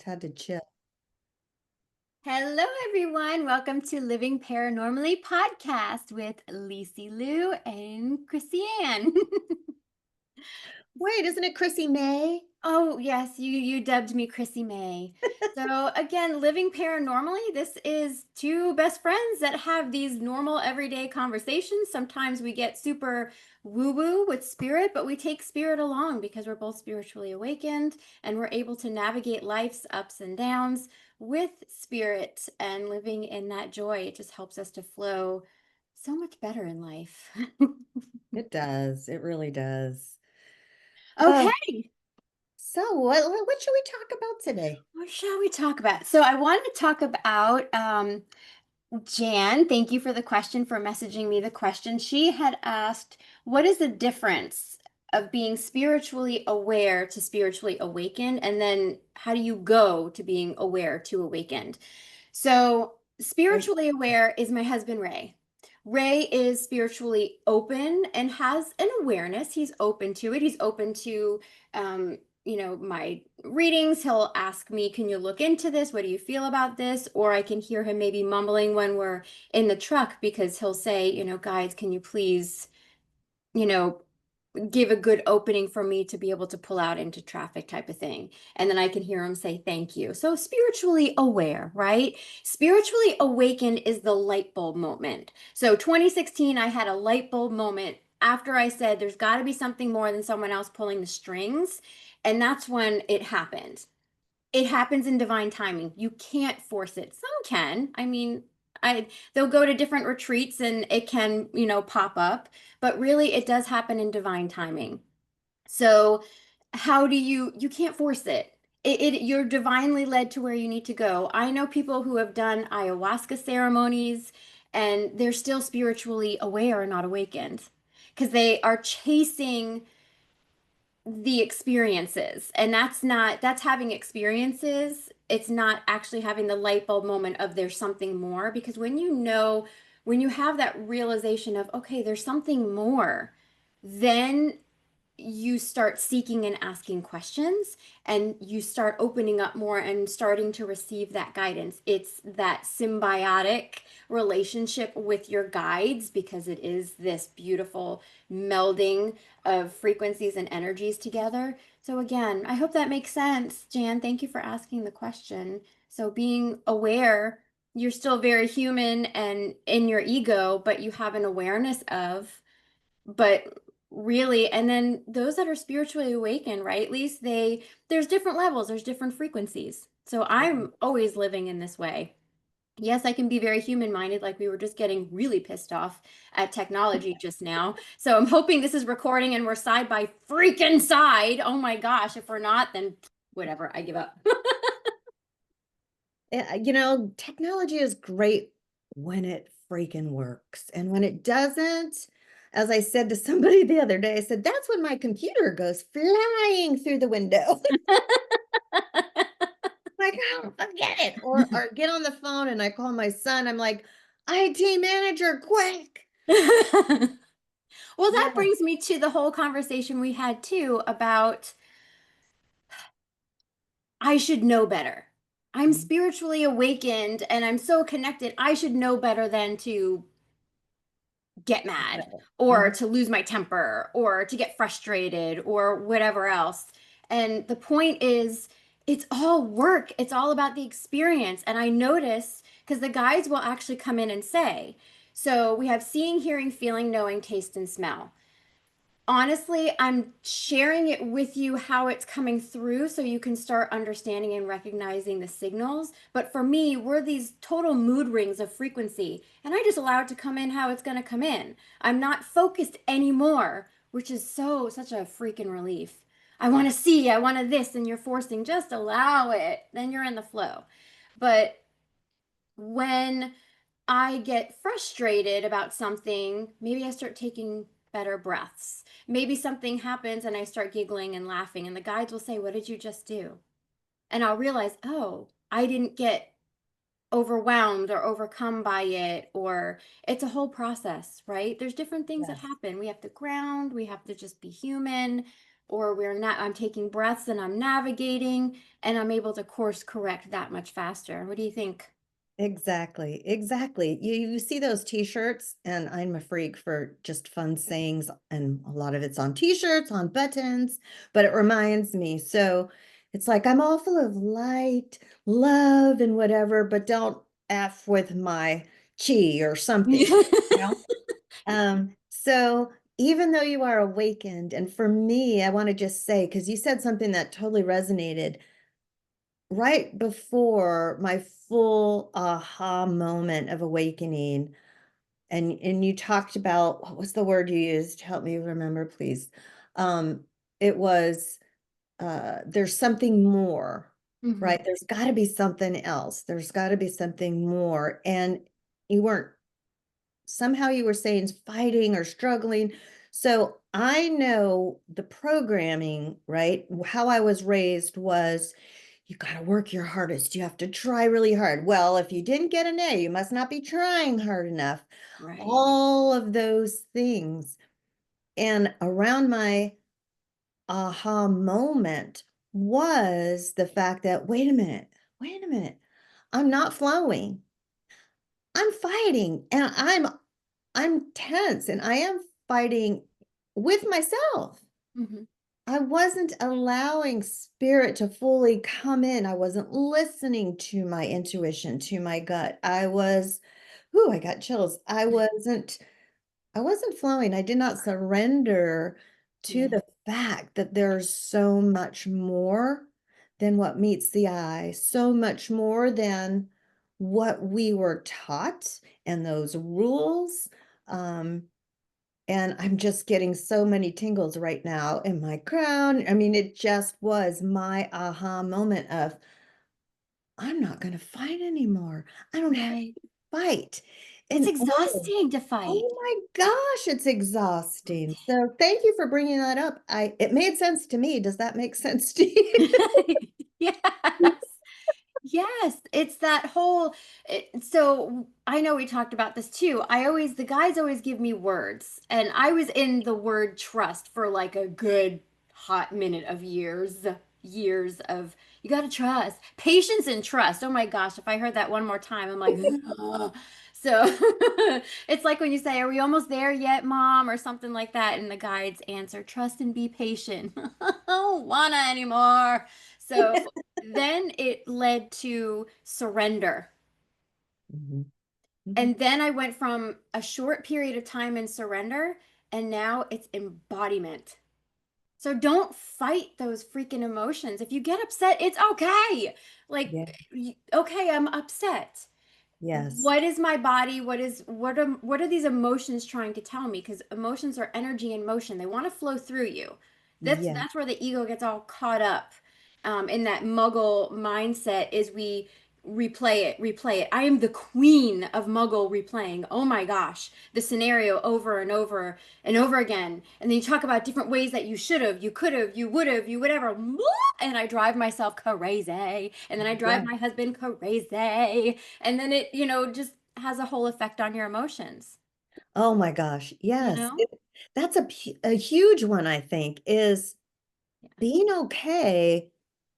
had to chill. Hello, everyone. Welcome to Living Paranormally podcast with Lyse Lou and Christiane. Wait, isn't it Chrissy May? Oh, yes, you dubbed me Chrissy May. So again, Living Paranormally, this is two best friends that have these normal everyday conversations. Sometimes we get super woo-woo with spirit, but we take spirit along because we're both spiritually awakened and we're able to navigate life's ups and downs with spirit and living in that joy. It just helps us to flow so much better in life. It does. It really does. Oh, Okay. so what should we talk about today? What shall we talk about? So I wanted to talk about Jan. Thank you for the question, for messaging me the question. She had asked, what is the difference of being spiritually aware to spiritually awakened? And then how do you go to being aware to awakened? So Great. spiritually aware is my husband, Ray. Ray is spiritually open and has an awareness. He's open to it. He's open to, my readings. He'll ask me, can you look into this? What do you feel about this? Or I can hear him maybe mumbling when we're in the truck because he'll say, guys, can you please, you know, give a good opening for me to be able to pull out into traffic type of thing. And then I can hear him say thank you. So spiritually aware, right? Spiritually awakened is the light bulb moment. So 2016, I had a light bulb moment after I said there's got to be something more than someone else pulling the strings. And that's when it happened. It happens in divine timing. You can't force it. Some can. I mean, they'll go to different retreats and it can, pop up, but really it does happen in divine timing. So how do you can't force it. You're divinely led to where you need to go. I know people who have done ayahuasca ceremonies and they're still spiritually aware and not awakened because they are chasing the experiences, and that's having experiences. It's not actually having the light bulb moment of there's something more, because when you have that realization of, okay, there's something more, then you start seeking and asking questions, and you start opening up more and starting to receive that guidance. It's that symbiotic relationship with your guides, because it is this beautiful melding of frequencies and energies together. So again, I hope that makes sense. Jan, thank you for asking the question. So being aware, you're still very human and in your ego, but you have an awareness of, but really, and then those that are spiritually awakened, right, Lise, there's different levels, there's different frequencies. So Right. I'm always living in this way. Yes, I can be very human minded, like we were just getting really pissed off at technology just now. So I'm hoping this is recording and we're side by freaking side. Oh my gosh, if we're not, then whatever, I give up. Technology is great when it freaking works. And when it doesn't, as I said to somebody the other day, I said, that's when my computer goes flying through the window. Like, oh, forget it. Or get on the phone and I call my son. I'm like, IT manager, quick. Well, that Yeah. brings me to the whole conversation we had too about I should know better. I'm spiritually awakened and I'm so connected. I should know better than to get mad or Mhm. to lose my temper or to get frustrated or whatever else. And the point is, it's all work. It's all about the experience. And I notice because the guides will actually come in and say, so we have seeing, hearing, feeling, knowing, taste, and smell. Honestly, I'm sharing it with you how it's coming through so you can start understanding and recognizing the signals. But for me, we're these total mood rings of frequency, and I just allow it to come in how it's going to come in. I'm not focused anymore, which is such a freaking relief. I want to see, I want to this, and you're forcing, just allow it. Then you're in the flow. But when I get frustrated about something, maybe I start taking better breaths. Maybe something happens and I start giggling and laughing, and the guides will say, what did you just do? And I'll realize, oh, I didn't get overwhelmed or overcome by it, or it's a whole process, right? There's different things that Yes. happen. We have to ground, we have to just be human. or I'm taking breaths and I'm navigating, and I'm able to course correct that much faster. What do you think? Exactly, exactly. You see those t-shirts, and I'm a freak for just fun sayings, and a lot of it's on t-shirts, on buttons, but it reminds me. So it's like I'm all full of light, love, and whatever, but don't F with my chi or something, you know? So even though you are awakened, and for me, I want to just say, because you said something that totally resonated right before my full aha moment of awakening, and you talked about, what was the word you used? Help me remember, please. Um, it was there's something more, Hmm. right? There's got to be something else. There's got to be something more. And you weren't, somehow you were saying fighting or struggling. So I know the programming, right? How I was raised was, you got to work your hardest. You have to try really hard. Well, if you didn't get an A, you must not be trying hard enough. Right. All of those things. And around my aha moment was the fact that, wait a minute, I'm not flowing. I'm fighting, and I'm tense, and I am fighting with myself. Hmm. I wasn't allowing spirit to fully come in. I wasn't listening to my intuition, to my gut. Ooh, I got chills. I wasn't flowing. I did not surrender to Yeah. the fact that there's so much more than what meets the eye, so much more than what we were taught and those rules. Um, and I'm just getting so many tingles right now in my crown. I mean, it just was my aha moment of, I'm not going to fight anymore. I don't have Right. to fight. It's And oh, exhausting to fight. oh my gosh, it's exhausting. So thank you for bringing that up. It made sense to me. Does that make sense to you? Yes. Yes, it's that whole so I know we talked about this too. The guys always give me words, and I was in the word trust for like a good hot minute of years of you got to trust, patience and trust. Oh my gosh, if I heard that one more time, I'm like, "Ugh." So it's like when you say, "Are we almost there yet, mom?" or something like that, and the guides answer, "Trust and be patient." I don't wanna anymore. So then it led to surrender. Mhm, mhm. And then I went from a short period of time in surrender, and now it's embodiment. So don't fight those freaking emotions. If you get upset, it's okay. Like, Yeah, okay, I'm upset. yes, What is my body, what are these emotions trying to tell me? Because emotions are energy in motion, they want to flow through you. that's yeah. that's where the ego gets all caught up, in that muggle mindset. Is we replay it. I am the queen of muggle replaying, oh my gosh, the scenario over and over and over again, and then you talk about different ways that you should have, you could have, you would have, you whatever, and I drive myself crazy, and then I drive Yeah. my husband crazy, and then it, just has a whole effect on your emotions, Oh my gosh. you Yes. know? That's a huge one, I think, is Yeah. being okay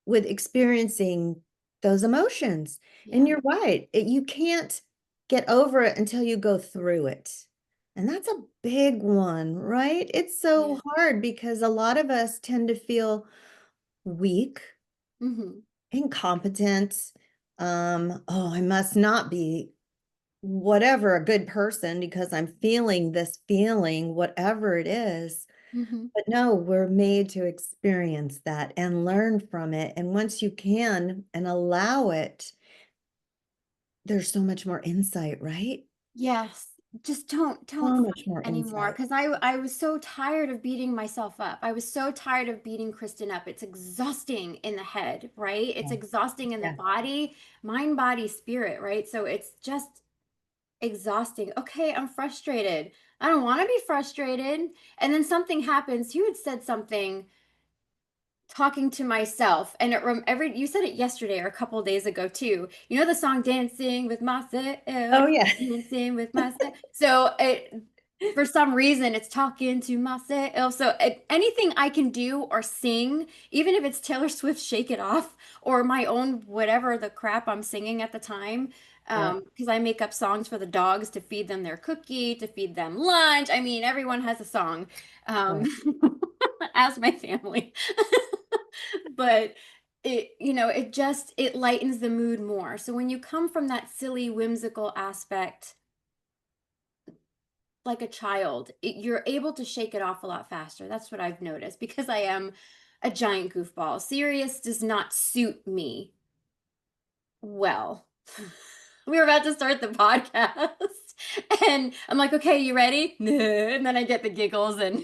with experiencing those emotions. And Yeah. you're right. You can't get over it until you go through it. And that's a big one, right? It's Yeah. so hard because a lot of us tend to feel weak, Hmm. incompetent. Oh, I must not be whatever a good person because I'm feeling this feeling, whatever it is. Hmm. But no, we're made to experience that and learn from it. And once you can and allow it, there's so much more insight, right? Yes. Just don't So much fight more anymore, insight. because I was so tired of beating myself up. I was so tired of beating Kristen up. It's exhausting in the head, right? It's Yeah. exhausting in the Yeah. body, mind, body, spirit, right? So it's just exhausting. Okay, I'm frustrated. I don't want to be frustrated. And then something happens. You had said something talking to myself, and every you said it yesterday or a couple days ago too. You know the song Dancing with Myself, Oh, yeah. Dancing with Myself. So for some reason it's talking to myself. So anything I can do or sing, even if it's Taylor Swift Shake It Off or my own whatever the crap I'm singing at the time, Yeah, because I make up songs for the dogs to feed them their cookie, to feed them lunch. I mean, everyone has a song. Um, right. as my family. But it just it lightens the mood more. So when you come from that silly, whimsical aspect like a child, you're able to shake it off a lot faster. That's what I've noticed because I am a giant goofball. Serious does not suit me well. We were about to start the podcast, and I'm like, okay, you ready? And then I get the giggles, and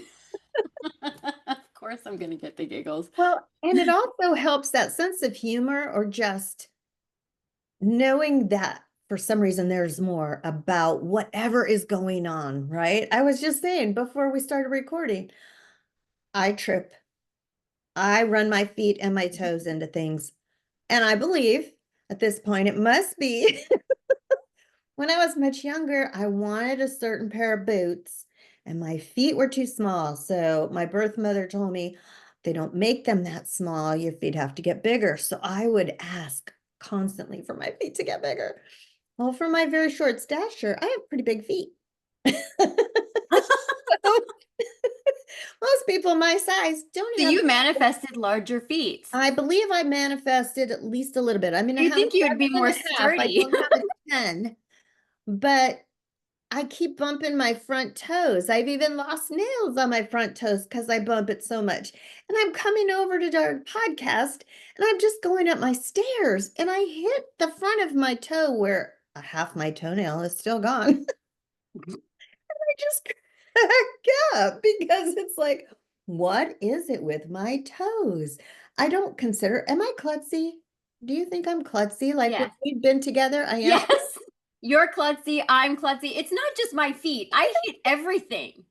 of course I'm gonna get the giggles. Well, and it also helps that sense of humor or just knowing that for some reason there's more about whatever is going on, right? I was just saying before we started recording, I trip, I run my feet and my toes into things. And I believe at this point it must be when I was much younger, I wanted a certain pair of boots and my feet were too small. So my birth mother told me they don't make them that small. Your feet have to get bigger. So I would ask constantly for my feet to get bigger. Well, for my very short stature, I have pretty big feet. Most people my size don't So have. you manifested larger feet. I believe I manifested at least a little bit. I mean, I You have a think you would be 7 more and a half. I sturdy. don't have a 10, but I keep bumping my front toes. I've even lost nails on my front toes because I bump it so much. And I'm coming over to our podcast and I'm just going up my stairs and I hit the front of my toe where a half my toenail is still gone. I just crack up because it's like, what is it with my toes? I don't consider, am I klutzy? Do you think I'm klutzy? Like when Yes. we've been together, I am. Yes. You're klutzy, I'm klutzy. It's not just my feet. I hit everything.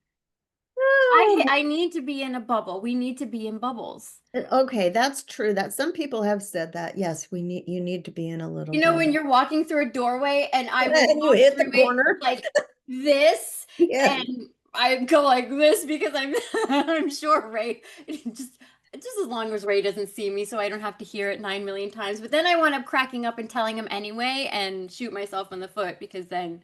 Oh, I need to be in a bubble. We need to be in bubbles. okay, that's true. That some people have said that. Yes, you need to be in a little You know, when bubble. you're walking through a doorway and I will And you walk hit the through it corner. like this Yeah. and I go like this because I'm I'm sure Ray just as long as Ray doesn't see me so I don't have to hear it 9 million times. But then I wind up cracking up and telling him anyway and shoot myself in the foot because then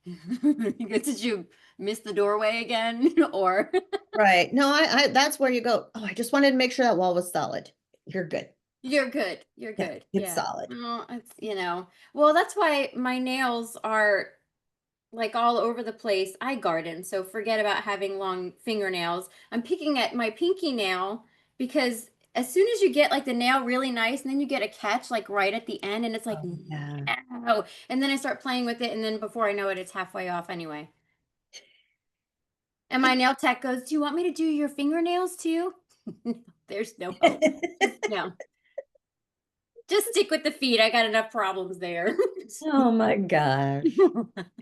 he goes, did you miss the doorway again? Or Right. No, I that's where you go. Oh, I just wanted to make sure that wall was solid. You're good. you're good. You're Yeah, good. it's Yeah. solid. Well, well, that's why my nails are like all over the place. I garden, so forget about having long fingernails. I'm picking at my pinky nail because as soon as you get like the nail really nice and then you get a catch like right at the end and it's like Oh, yeah. no. And then I start playing with it and then before I know it, it's halfway off anyway. And my nail tech goes, "Do you want me to do your fingernails too?" No, there's no hope. Just no. Just stick with the feet. I got enough problems there. Oh my gosh.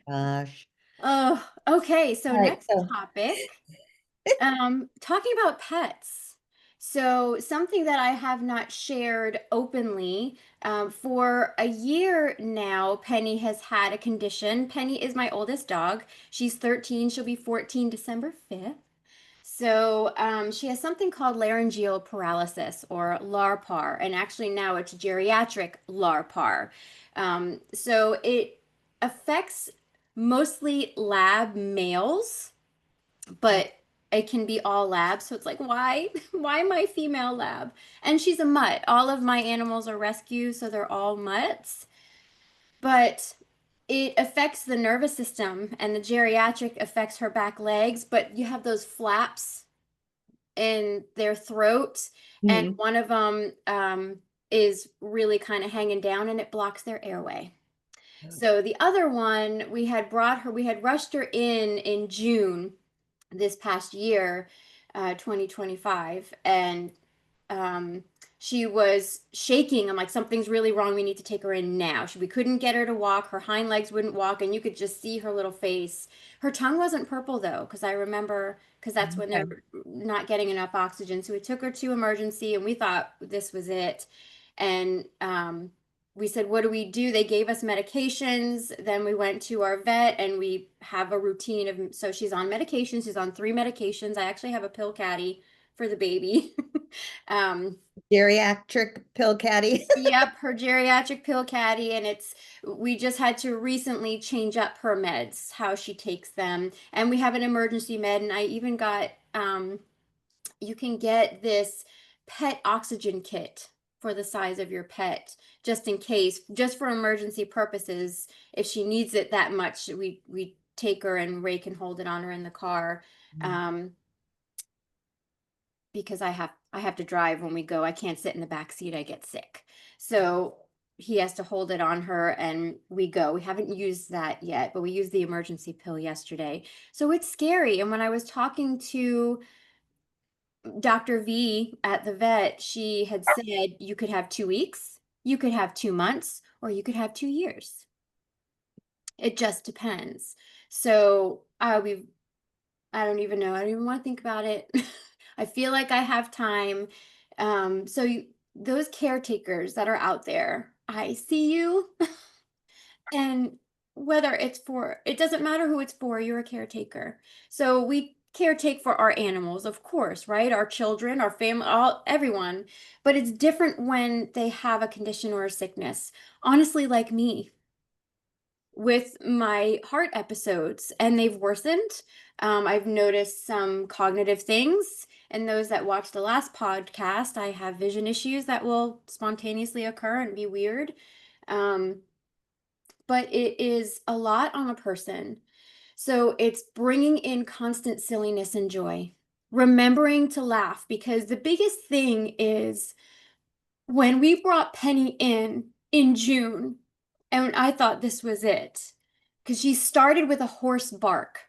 Gosh. Oh, okay. So All right. next So, topic. Talking about pets. So, something that I have not shared openly, for a year now, Penny has had a condition. Penny is my oldest dog. She's 13. She'll be 14 December 5th. So, she has something called laryngeal paralysis or LARPAR, and actually now it's geriatric LARPAR. So, it affects mostly lab males but it can be all lab. So it's like, why? Why my female lab? And she's a mutt. All of my animals are rescue, so they're all mutts. But it affects the nervous system, and the geriatric affects her back legs. But you have those flaps in their throat, and mhm. one of them is really kind of hanging down, and it blocks their airway. So the other one, we had rushed her in June this past year, 2025, and um, she was shaking. I'm like, something's really wrong. We need to take her in now. We couldn't get her to walk. Her hind legs wouldn't walk, and you could just see her little face. Her tongue wasn't purple though, because I remember because that's when they're Okay. not getting enough oxygen. So we took her to emergency, and we thought this was it. And we said, what do we do? They gave us medications. Then we went to our vet and we have a routine of, so she's on medications. She's on 3 medications. I actually have a pill caddy for the baby. um, Geriatric pill caddy. yep, her geriatric pill caddy. And we just had to recently change up her meds, how she takes them. And we have an emergency med. And I even got, you can get this pet oxygen kit for the size of your pet, just in case, just for emergency purposes. If she needs it that much, we take her and Ray can hold it on her in the car. Um, because I have to drive when we go. I can't sit in the back seat. I get sick. So he has to hold it on her and we go. We haven't used that yet, but we used the emergency pill yesterday. So it's scary. And when I was talking to Dr. V at the vet, she had said you could have 2 weeks, you could have 2 months, or you could have 2 years. It just depends. So I don't even know. I don't even want to think about it. I feel like I have time. Those caretakers that are out there, I see you. And whether it's for, it doesn't matter who it's for, you're a caretaker. So we caretake for our animals, of course, right? Our children, our family, all everyone. But it's different when they have a condition or a sickness. Honestly, like me with my heart episodes, and they've worsened. I've noticed some cognitive things. And those that watched the last podcast, I have vision issues that will spontaneously occur and be weird. Um, but it is a lot on a person. So it's bringing in constant silliness and joy, remembering to laugh, because the biggest thing is when we brought Penny in June, and I thought this was it, because she started with a hoarse bark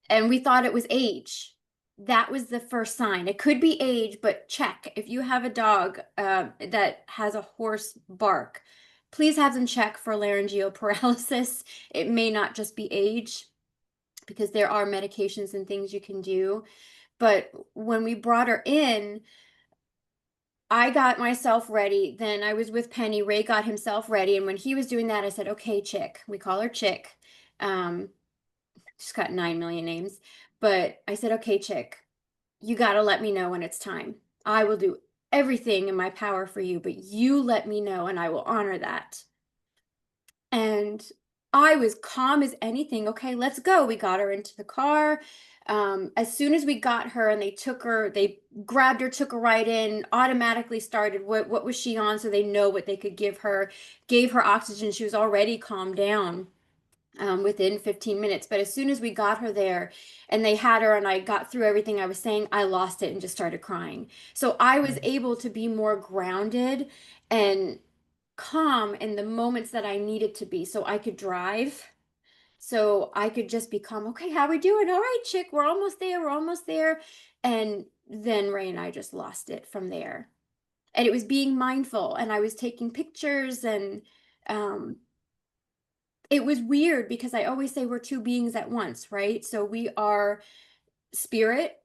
and we thought it was age. That was the first sign. It could be age, but check. If you have a dog that has a hoarse bark, please have them check for laryngeal paralysis. It may not just be age, because there are medications and things you can do. But when we brought her in, I got myself ready. Then I was with Penny. Ray got himself ready. And when he was doing that, I said, okay, Chick. We call her Chick. Um, she's got 9 million names. But I said, okay, Chick, you got to let me know when it's time. I will do everything in my power for you, but you let me know and I will honor that. And I was calm as anything. Okay, let's go. We got her into the car. As soon as we got her and they grabbed her, took her right in, automatically started what was she on, so they know what they could give her, gave her oxygen. She was already calmed down within 15 minutes. But as soon as we got her there and they had her and I got through everything I was saying, I lost it and just started crying. So I was able to be more grounded and calm in the moments that I needed to be, so I could drive. So I could just be calm. Okay, how we doing? All right, Chick, we're almost there. We're almost there. And then Ray and I just lost it from there. And it was being mindful and I was taking pictures and um it was weird because I always say we're two beings at once, right? So we are spirit,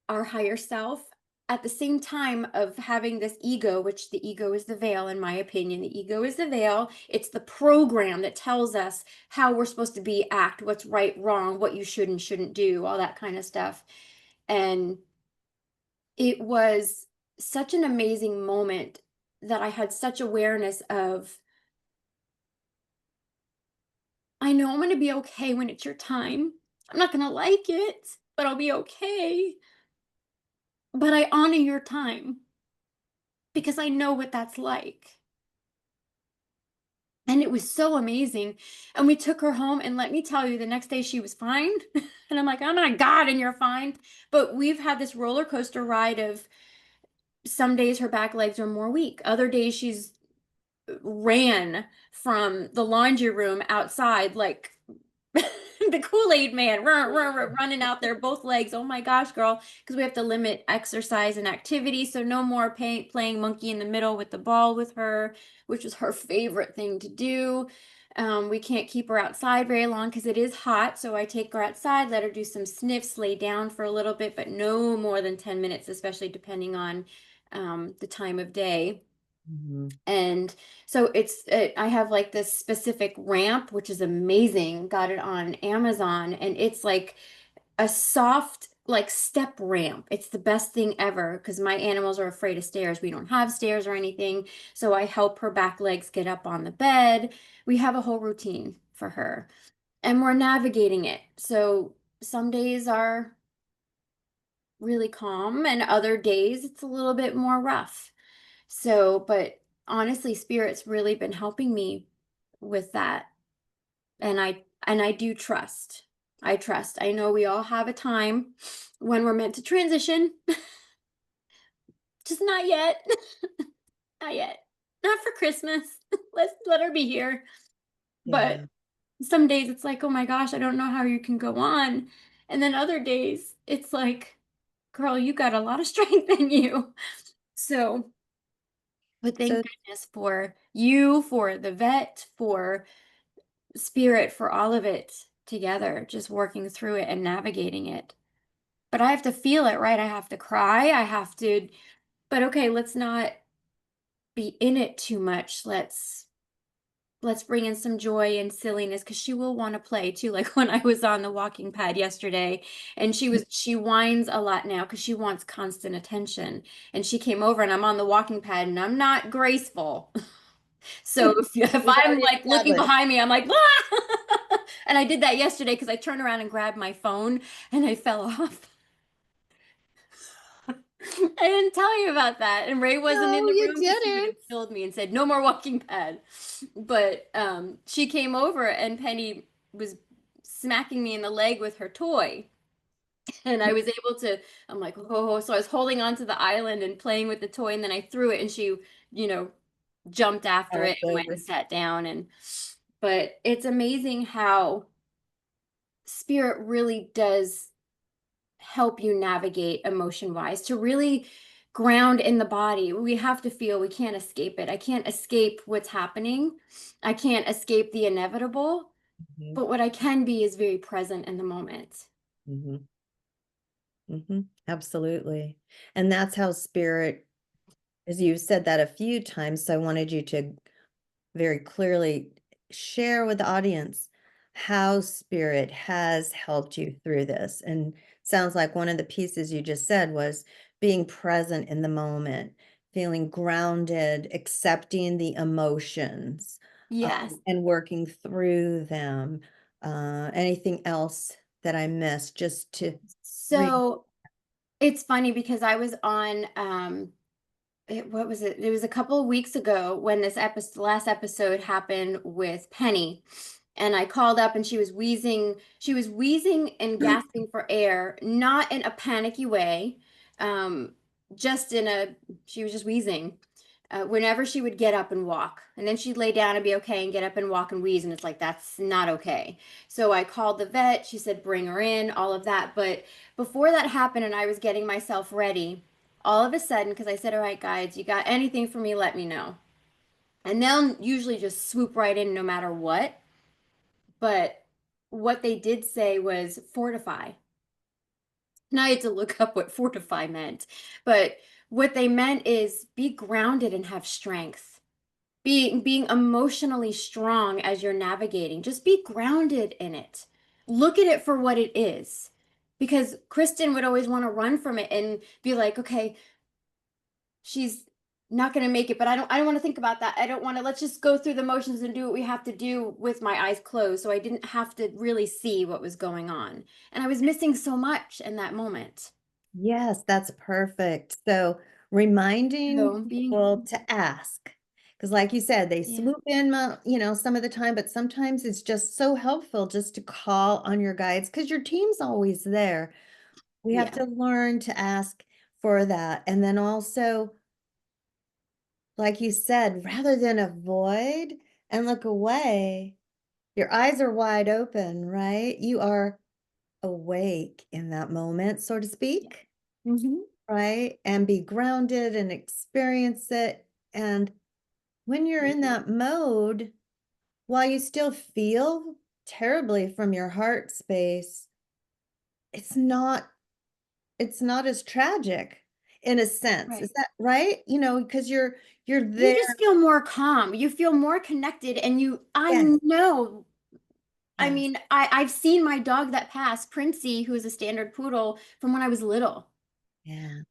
our higher self, at the same time of having this ego, which the ego is the veil, in my opinion. The ego is the veil. It's the program that tells us how we're supposed to be, act, what's right, wrong, what you should and shouldn't do, all that kind of stuff. And it was such an amazing moment that I had such awareness of, I know I'm going to be okay when it's your time. I'm not going to like it, but I'll be okay. But I honor your time because I know what that's like. And it was so amazing. And we took her home, and let me tell you, the next day she was fine. And I'm like, oh my God, and you're fine. But we've had this roller coaster ride of some days her back legs are more weak. Other days she's ran from the laundry room outside like the Kool-Aid man, running out there, both legs. Oh my gosh, girl, because we have to limit exercise and activity. So no more playing monkey in the middle with the ball with her, which was her favorite thing to do. We can't keep her outside very long because it is hot. So I take her outside, let her do some sniffs, lay down for a little bit, but no more than 10 minutes, especially depending on the time of day. Mhm. And so I have like this specific ramp, which is amazing. Got it on Amazon, and it's like a soft like step ramp. It's the best thing ever because my animals are afraid of stairs. We don't have stairs or anything. So I help her back legs get up on the bed. We have a whole routine for her and we're navigating it. So some days are really calm and other days it's a little bit more rough. So, but honestly, Spirit's really been helping me with that. And I do trust. I trust. I know we all have a time when we're meant to transition. Just not yet. Not yet. Not for Christmas. Let's let her be here. But Yeah. some days it's like, oh my gosh, I don't know how you can go on. And then other days it's like, girl, you got a lot of strength in you. So, but So thank goodness for you, for the vet, for Spirit, for all of it together, just working through it and navigating it. But I have to feel it, right? I have to cry. I have to, but okay, let's not be in it too much. Let's bring in some joy and silliness because she will want to play too. Like when I was on the walking pad yesterday and she whines a lot now because she wants constant attention. And she came over and I'm on the walking pad and I'm not graceful. So if we've I'm already like looking established. behind me, I'm like, ah! And I did that yesterday because I turned around and grabbed my phone and I fell off. I didn't tell you about that. And Ray wasn't in No, the you room because he would have didn't. killed me and said, no more walking pad. But she came over and Penny was smacking me in the leg with her toy. And I was able to, I'm like, oh, so I was holding onto the island and playing with the toy. And then I threw it and she, you know, jumped after it Galloped and went and over. sat down. And, but it's amazing how spirit really does help you navigate emotion wise to really ground in the body. We have to feel, we can't escape it. I can't escape what's happening. I can't escape the inevitable, Mhm. but what I can be is very present in the moment. Mhm. Mhm. Absolutely. And that's how spirit, as you've said that a few times, so I wanted you to very clearly share with the audience how spirit has helped you through this. And sounds like one of the pieces you just said was being present in the moment, feeling grounded, accepting the emotions, Yes. and working through them. Anything else that I missed just to read? So it's funny because I was on what was it? It was a couple of weeks ago when this episode, last episode happened with Penny. And I called up and she was wheezing. She was wheezing and gasping for air, not in a panicky way, um, just in a, she was just wheezing. Whenever she would get up and walk, and then she'd lay down and be okay and get up and walk and wheeze, and it's like, that's not okay. So I called the vet. She said, bring her in, all of that. But before that happened, and I was getting myself ready, all of a sudden, because I said, all right, guys, you got anything for me, let me know. And they'll usually just swoop right in no matter what. But what they did say was fortify. And I had to look up what fortify meant. But what they meant is be grounded and have strength. Being emotionally strong as you're navigating. Just be grounded in it. Look at it for what it is. Because Kristen would always want to run from it and be like, okay, she's not going to make it, but I don't want to think about that. I don't want to, let's just go through the motions and do what we have to do with my eyes closed. So I didn't have to really see what was going on. And I was missing so much in that moment. Yes, that's perfect. So reminding So people being, to ask, because like you said, they yeah, swoop in, some of the time, but sometimes it's just so helpful just to call on your guides because your team's always there. We have yeah, to learn to ask for that. And then also, like you said, rather than avoid and look away, your eyes are wide open, right? You are awake in that moment, so to yeah. speak. Hmm. Right? And be grounded and experience it. And when you're in that mode, while you still feel terribly from your heart space, it's not it's not as tragic. in a sense. Is Right. that right? You know, because you're You there. just feel more calm. You feel more connected, and I Yes, know. I yes. mean, I've seen my dog that passed, Princey, who is a standard poodle, from when I was little. Yeah.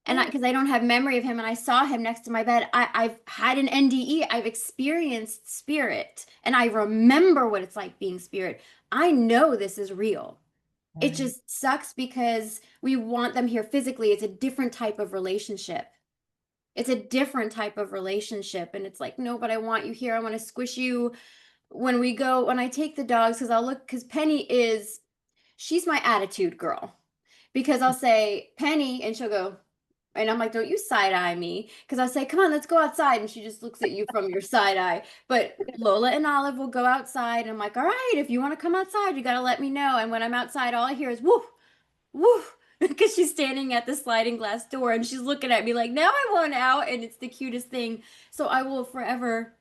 And Yeah. because I don't have memory of him, and I saw him next to my bed, I've had an NDE. I've experienced spirit, and I remember what it's like being spirit. I know this is real. It Right. just sucks because we want them here physically. It's a different type of relationship. It's a different type of relationship. And it's like, no, but I want you here. I want to squish you when I take the dogs, because Penny she's my attitude girl. Because I'll say, Penny, and she'll go, and I'm like, don't you side eye me. Because I say, come on, let's go outside. And she just looks at you from your side eye. But Lola and Olive will go outside. And I'm like, all right, if you want to come outside, you got to let me know. And when I'm outside, all I hear is woof, woof. Because she's standing at the sliding glass door and she's looking at me like, now I want out. And it's the cutest thing. So I will forever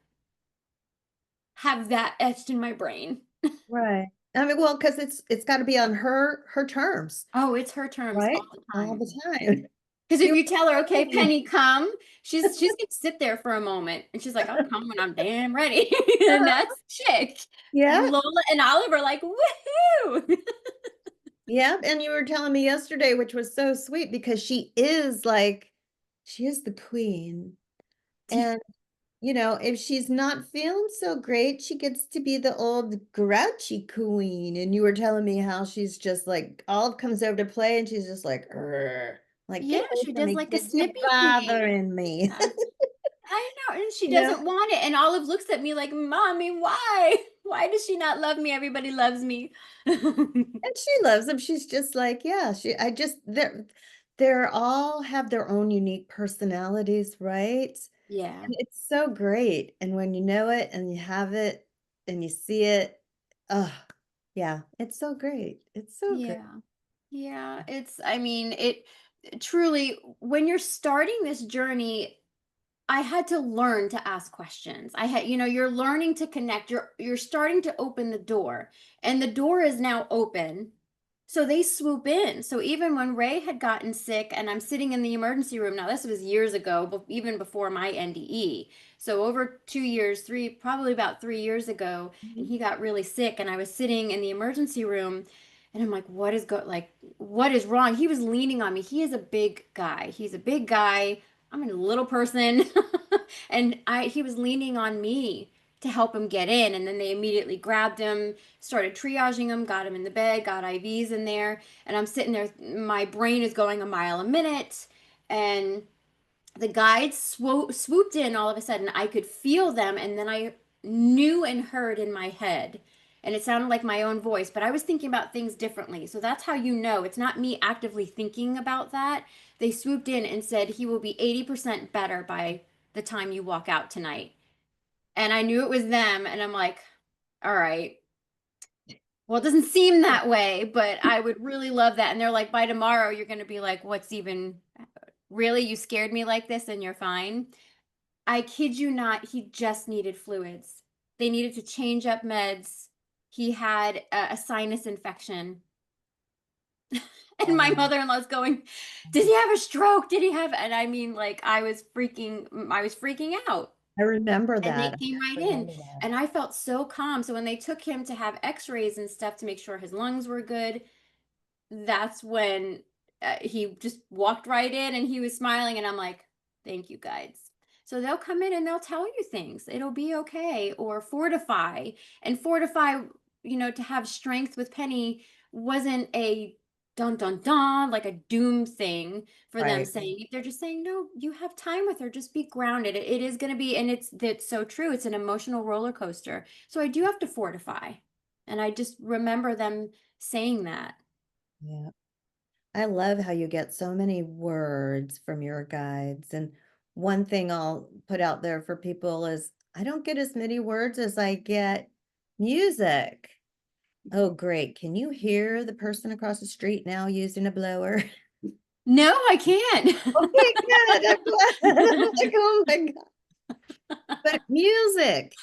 have that etched in my brain. Right. I mean, well, because it's got to be on her terms, Oh, it's her terms right? all the All time. the time. Because if You you tell her, okay, were Penny, come, she's gonna sit there for a moment, and she's like, I'll come when I'm damn ready. And that's chick. yeah, Lola and Olive are like, woohoo! yeah. And you were telling me yesterday, which was so sweet because she is the queen. And you know, if she's not feeling so great, she gets to be the old grouchy queen. And you were telling me how she's just like, Olive comes over to play and she's just like, "Urgh." Like, get Yeah, away she from does me like a because you're snippy thing. bothering me. Yeah. I know, and she You know, doesn't want it. And Olive looks at me like, Mommy, why? Why does she not love me? Everybody loves me. and she loves them. She's just like, yeah, they're all have their own unique personalities, right? Yeah, And it's so great. And when you know it and you have it and you see it, oh, yeah, it's so great. It's so great. yeah. Yeah, I mean, it truly, when you're starting this journey, I had to learn to ask questions. You're learning to connect. You're starting to open the door, and the door is now open. So they swoop in. So even when Ray had gotten sick and I'm sitting in the emergency room, now this was years ago, but even before my NDE. So over 2 years, probably about 3 years ago, and Mhm. he got really sick and I was sitting in the emergency room and I'm like, what is wrong? He was leaning on me. He is a big guy. He's a big guy. I'm a little person. And he was leaning on me to help him get in. And then they immediately grabbed him, started triaging him, got him in the bed, got IVs in there. And I'm sitting there, my brain is going a mile a minute. And the guides swooped in all of a sudden. I could feel them. And then I knew and heard in my head. And it sounded like my own voice, but I was thinking about things differently. So that's how you know. It's not me actively thinking about that. They swooped in and said, he will be 80% better by the time you walk out tonight. And I knew it was them. And I'm like, all right. Well, it doesn't seem that way, but I would really love that. And they're like, by tomorrow, you're going to be like, what's even really? You scared me like this and you're fine. I kid you not, he just needed fluids. They needed to change up meds. He had a sinus infection. And my Wow. mother-in-law's going, did he have a stroke? Did he have, and I mean, like, I was freaking out. I remember And they that. came right I in, remember that. and I felt so calm. So when they took him to have x-rays and stuff to make sure his lungs were good, that's when he just walked right in and he was smiling. And I'm like, thank you, guides. So they'll come in and they'll tell you things. It'll be okay. Or fortify. And fortify, to have strength with Penny wasn't a dun dun dun, like a doom thing for them Right. saying. They're just saying, no, you have time with her. Just be grounded. It is going to be, and that's so true. It's an emotional roller coaster. So I do have to fortify. And I just remember them saying that. Yeah. I love how you get so many words from your guides. And one thing I'll put out there for people is I don't get as many words as I get music. Oh, great. Can you hear the person across the street now using a blower? No, I can't. Okay, good. I'm glad. I'm like, oh my God. But music.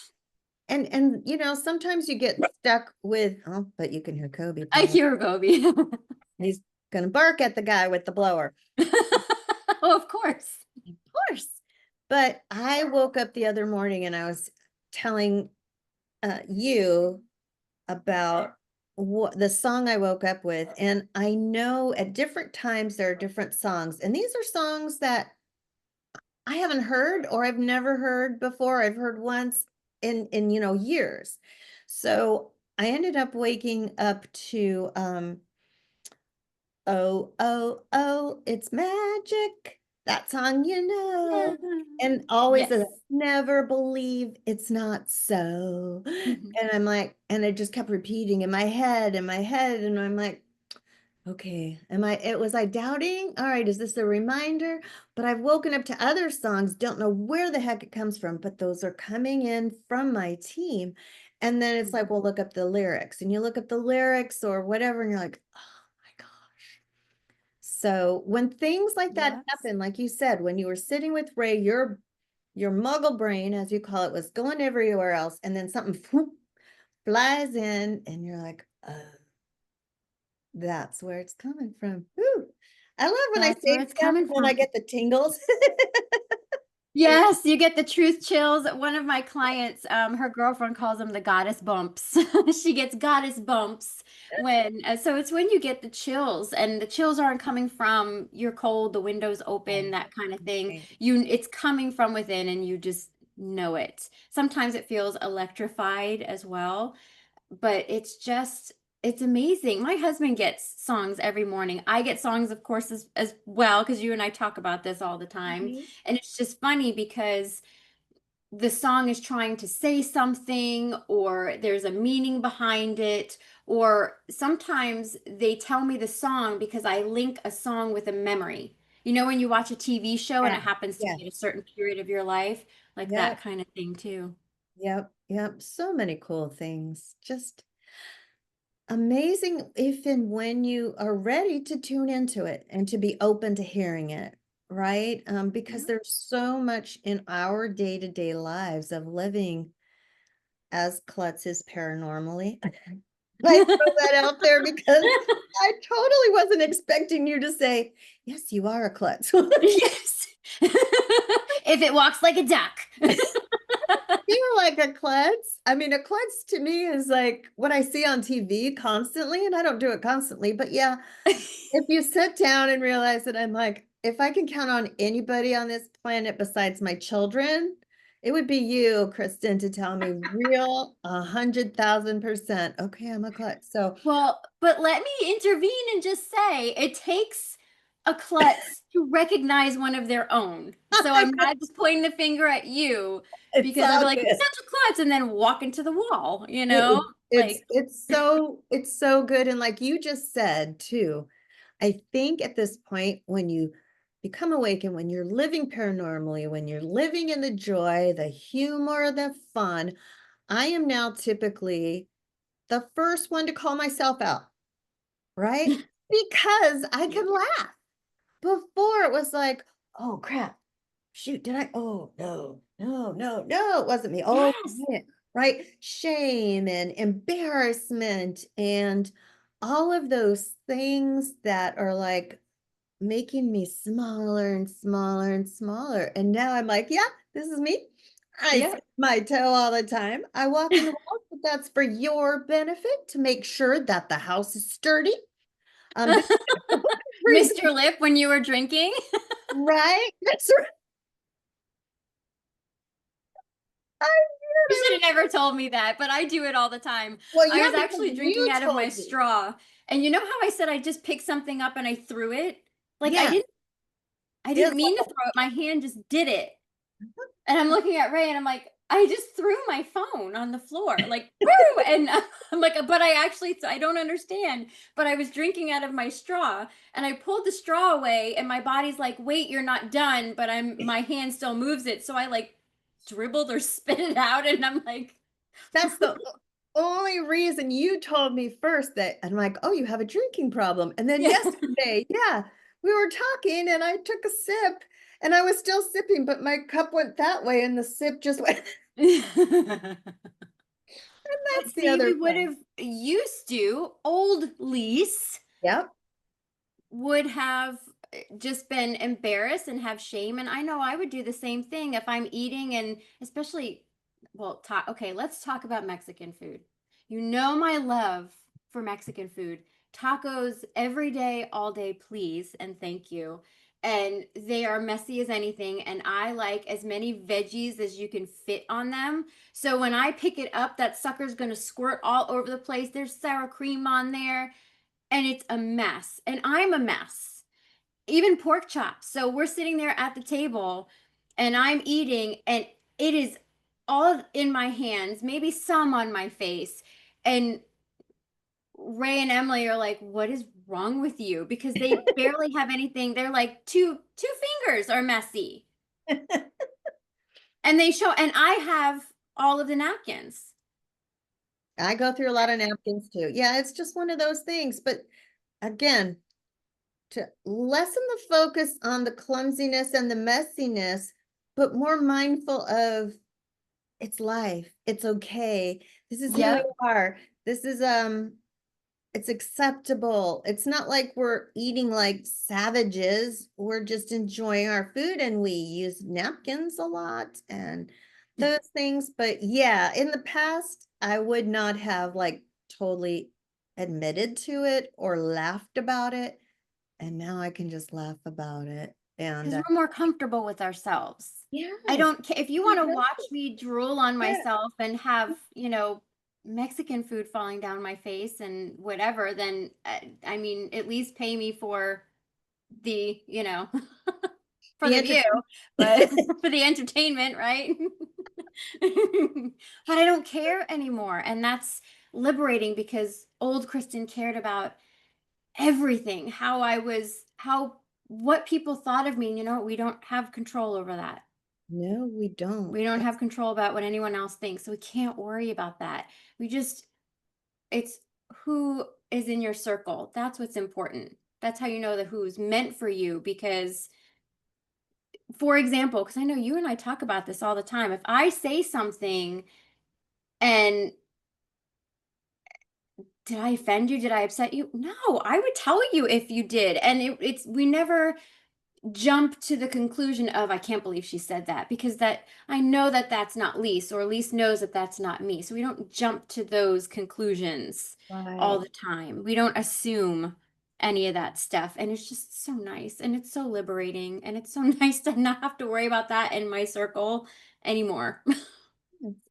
And you know, sometimes you get stuck with, oh, but you can hear Kobe I playing. hear Gobi. He's gonna bark at the guy with the blower. Oh, of course. Of course. But I woke up the other morning and I was telling you about what the song I woke up with. And I know at different times there are different songs. And these are songs that I haven't heard or I've never heard before. I've heard once in years. So I ended up waking up to oh, oh, oh, it's magic. That song, and always Yes. a never believe it's not so. Mhm. And I'm like, and it just kept repeating in my head, and I'm like, okay, was I doubting? All right, is this a reminder? But I've woken up to other songs, don't know where the heck it comes from, but those are coming in from my team. And then it's like, Mhm. well, look up the lyrics, and you look up the lyrics or whatever, and you're like, oh my God. So when things like that Yes. happen, like you said, when you were sitting with Ray, your muggle brain, as you call it, was going everywhere else, and then something flies in, and you're like, oh, that's where it's coming from. Whew. I love when I That's where say it's stuff coming and then I from. get the tingles. Yes, you get the truth chills. One of my clients, her girlfriend calls them the goddess bumps. She gets goddess bumps so it's when you get the chills, and the chills aren't coming from you're cold, the window's open, Oh, that kind of thing. okay. It's coming from within, and you just know it. Sometimes it feels electrified as well, but it's amazing. My husband gets songs every morning. I get songs, of course, as well, because you and I talk about this all the time. Mhm. And it's just funny because the song is trying to say something, or there's a meaning behind it, or sometimes they tell me the song because I link a song with a memory. You know, when you watch a TV show and Yeah. it happens to Yes. be at a certain period of your life, like that Yep. kind of thing too. Yep. Yep. So many cool things. Just amazing if and when you are ready to tune into it and to be open to hearing it, right? Because Yeah. there's so much in our day-to-day lives of living as klutzes paranormally. I throw that out there because I totally wasn't expecting you to say, yes, you are a klutz. Yes. If it walks like a duck. You're like a klutz. I mean, a klutz to me is like what I see on TV constantly, and I don't do it constantly, but yeah, if you sit down and realize that I'm like, if I can count on anybody on this planet besides my children, it would be you, Kristen, to tell me real 100,000%. Okay, I'm a klutz. So Well, but let me intervene and just say it takes a klutz to recognize one of their own. So I'm not just pointing the finger at you, it's because I'll be all like, good. that's a klutz, and then walk into the wall, It, Like, it's so good. And like you just said too, I think at this point, when you become awakened, when you're living paranormally, when you're living in the joy, the humor, the fun, I am now typically the first one to call myself out, right? Because I yeah. can laugh. Before it was like, oh crap, shoot, did I? Oh no, no, no, no, it wasn't me. Oh, Yes. man, right? Shame and embarrassment and all of those things that are like making me smaller and smaller and smaller. And now I'm like, yeah, this is me. I Yeah. skip my toe all the time. I walk in the walls, but that's for your benefit to make sure that the house is sturdy. This is reason, Missed your lip when you were drinking. right? That's right. I You did. should have never told me that, but I do it all the time. Well, I yeah, was because actually drinking you out of my told me. straw. And you know how I said I just picked something up and I threw it? Like Yeah, I didn't it's mean to like, throw it. My hand just did it. And I'm looking at Ray and I'm like, I just threw my phone on the floor, like, woo! And I'm like, but I don't understand. But I was drinking out of my straw and I pulled the straw away and my body's like, wait, you're not done. But my hand still moves it. So I like dribbled or spit it out. And I'm like, that's the only reason you told me first that I'm like, oh, you have a drinking problem. And then yeah. yesterday, yeah, we were talking and I took a sip and I was still sipping, but my cup went that way and the sip just went. But That's the see, other we would fun. have used to, old Lyse Yep. would have just been embarrassed and have shame. And I know I would do the same thing if I'm eating, and especially, well, okay, let's talk about Mexican food. You know my love for Mexican food. Tacos every day, all day, please, and thank you. And they are messy as anything, and I like as many veggies as you can fit on them. So when I pick it up, that sucker's gonna squirt all over the place. There's sour cream on there, and it's a mess. And I'm a mess, even pork chops. So we're sitting there at the table and I'm eating, and it is all in my hands, maybe some on my face. And Ray and Emily are like, "What is wrong with you?" Because they barely have anything. They're like, two fingers are messy. And they show, and I have all of the napkins. I go through a lot of napkins too. Yeah, it's just one of those things. But again, to lessen the focus on the clumsiness and the messiness, but more mindful of it's life. It's okay. This is who we Yep. are. This is it's acceptable. It's not like we're eating like savages. We're just enjoying our food and we use napkins a lot and those things. But yeah, in the past, I would not have like totally admitted to it or laughed about it. And now I can just laugh about it. And Because we're more comfortable with ourselves. I yes, don't care if you want to yeah, watch me drool on yeah. myself and have, Mexican food falling down my face and whatever, then I mean, at least pay me for the, for The the view, entertainment. but for the entertainment, right? But I don't care anymore. And that's liberating because old Kristen cared about everything, how I was, what people thought of me. And you know what? We don't have control over that. No, we don't. We don't have control about what anyone else thinks. So we can't worry about that. We just, it's who is in your circle. That's what's important. That's how you know that who's meant for you. Because, for example, because I know you and I talk about this all the time. If I say something and did I offend you? Did I upset you? No, I would tell you if you did. And we never jump to the conclusion of I can't believe she said that, because that I know that that's not Lyse, or Lyse knows that that's not me. So we don't jump to those conclusions all Right. the time. We don't assume any of that stuff, and it's just so nice and it's so liberating and it's so nice to not have to worry about that in my circle anymore.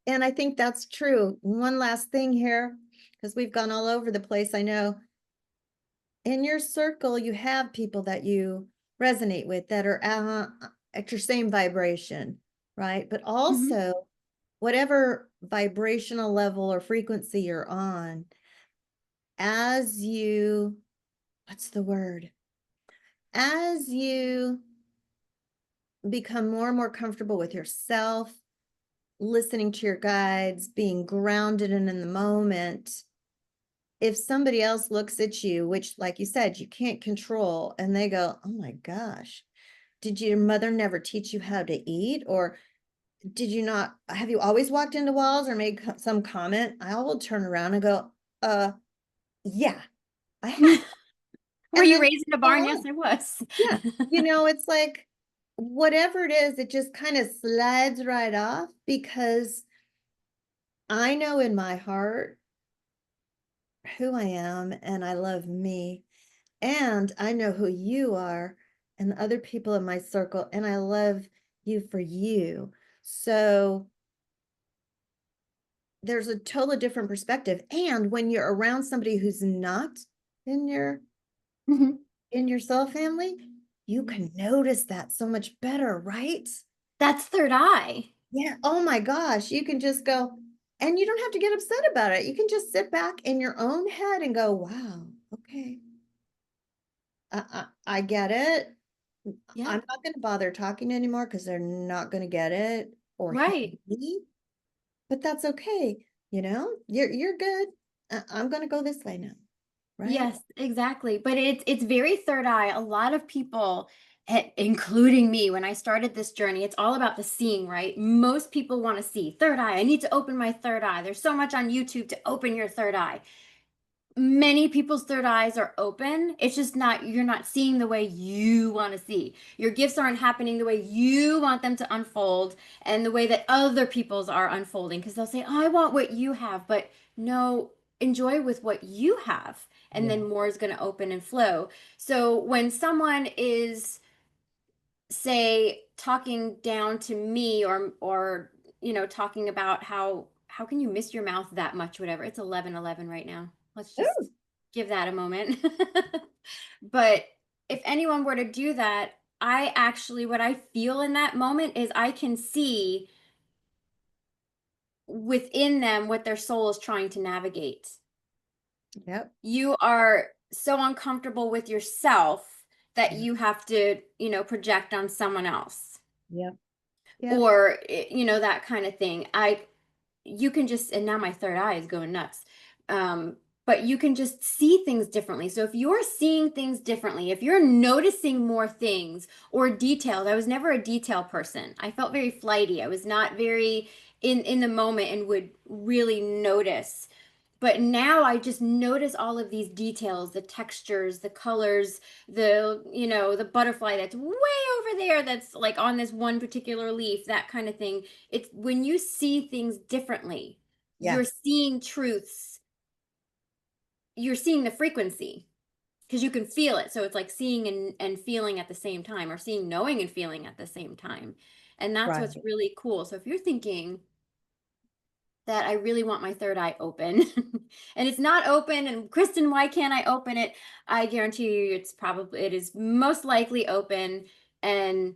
And I think that's true. One last thing here, because we've gone all over the place. I know in your circle, you have people that you resonate with that are at your same vibration, right? But Mhm. also, whatever vibrational level or frequency you're on, as you, what's the word? As you become more and more comfortable with yourself, listening to your guides, being grounded and in the moment, if somebody else looks at you, which, like you said, you can't control, and they go, oh my gosh, did your mother never teach you how to eat? Or did you not, have you always walked into walls or made some comment? I will turn around and go, yeah, I have. Were And you then raised in a go barn? Yes, on. I was. Yeah. It's like whatever it is, it just kind of slides right off because I know in my heart who I am and I love me. And I know who you are and the other people in my circle, and I love you for you. So there's a totally different perspective. And when you're around somebody who's not in Mhm. in your soul family, you can notice that so much better, right? That's third eye. Yeah. Oh my gosh. You can just go, and you don't have to get upset about it. You can just sit back in your own head and go, wow, okay. I get it. I'm Yep. not going to bother talking anymore because they're not going to get it or hear Right. me, but that's okay. You're good. I'm going to go this way now, right? Yes, exactly. But it's very third eye. A lot of people, including me, when I started this journey, it's all about the seeing, right? Most people want to see third eye. I need to open my third eye. There's so much on YouTube to open your third eye. many people's third eyes are open. It's just not, you're not seeing the way you want to see. Your gifts aren't happening the way you want them to unfold and the way that other people's are unfolding. Because they'll say, oh, I want what you have, but no, enjoy with what you have. And Yeah. then more is going to open and flow. So when someone is, say, talking down to me or talking about how can you miss your mouth that much, whatever. It's 11:11 right now. Let's Oh, just give that a moment. But if anyone were to do that, I actually, what I feel in that moment is I can see within them what their soul is trying to navigate. yep, You are so uncomfortable with yourself that yep, you have to, project on someone else, yep, yep, or that kind of thing. You can just, and now my third eye is going nuts. But you can just see things differently. So if you're seeing things differently, if you're noticing more things or details, I was never a detail person. I felt very flighty. I was not very in the moment and would really notice. But now I just notice all of these details, the textures, the colors, the butterfly that's way over there that's like on this one particular leaf, that kind of thing. It's when you see things differently, you're yes, seeing truths, you're seeing the frequency because you can feel it. So it's like seeing and feeling at the same time, or seeing, knowing, and feeling at the same time. And that's what's right. really cool. So if you're thinking, that I really want my third eye open and it's not open, and Kristen, why can't I open it? I guarantee you it is most likely open. And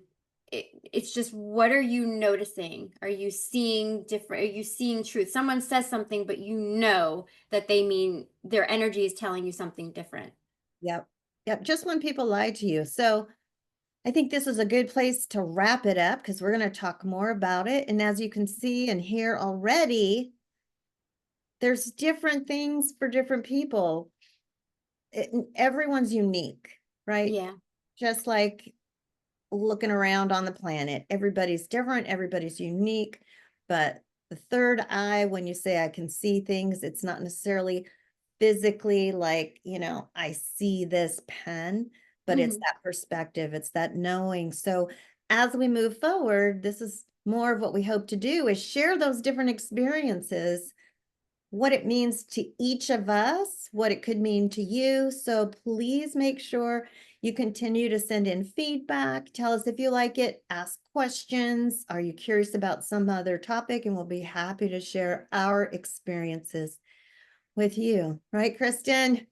it's just, what are you noticing? Are you seeing different? Are you seeing truth? Someone says something, but that they mean, their energy is telling you something different. Yep, yep. Just when people lie to you. So I think this is a good place to wrap it up because we're going to talk more about it. And as you can see and hear already, there's different things for different people. Everyone's unique, right? Yeah. Just like looking around on the planet, everybody's different, everybody's unique. But the third eye, when you say I can see things, it's not necessarily physically like, I see this pen, but it's Hmm. that perspective, it's that knowing. So as we move forward, this is more of what we hope to do is share those different experiences, what it means to each of us, what it could mean to you. So please make sure you continue to send in feedback. Tell us if you like it, ask questions. Are you curious about some other topic? And we'll be happy to share our experiences with you. Right, Kristen?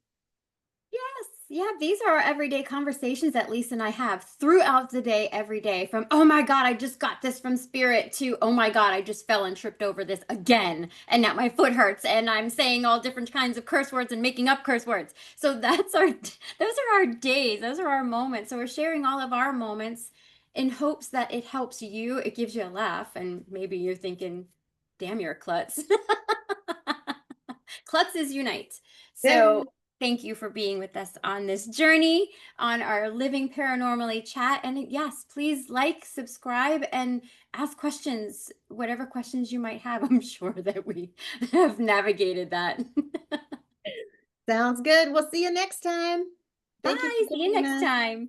Yes, yeah, these are our everyday conversations that Lisa and I have throughout the day, every day. From, oh my God, I just got this from spirit, to, oh my God, I just fell and tripped over this again. And now my foot hurts and I'm saying all different kinds of curse words and making up curse words. So those are our days, those are our moments. So we're sharing all of our moments in hopes that it helps you, it gives you a laugh, and maybe you're thinking, damn, you're a klutz. Klutzes unite. So thank you for being with us on this journey on our Living Paranormally chat. And yes, please like, subscribe, and ask questions, whatever questions you might have. I'm sure that we have navigated that. Sounds good. We'll see you next time. Thank you Bye. for See you joining next us. time.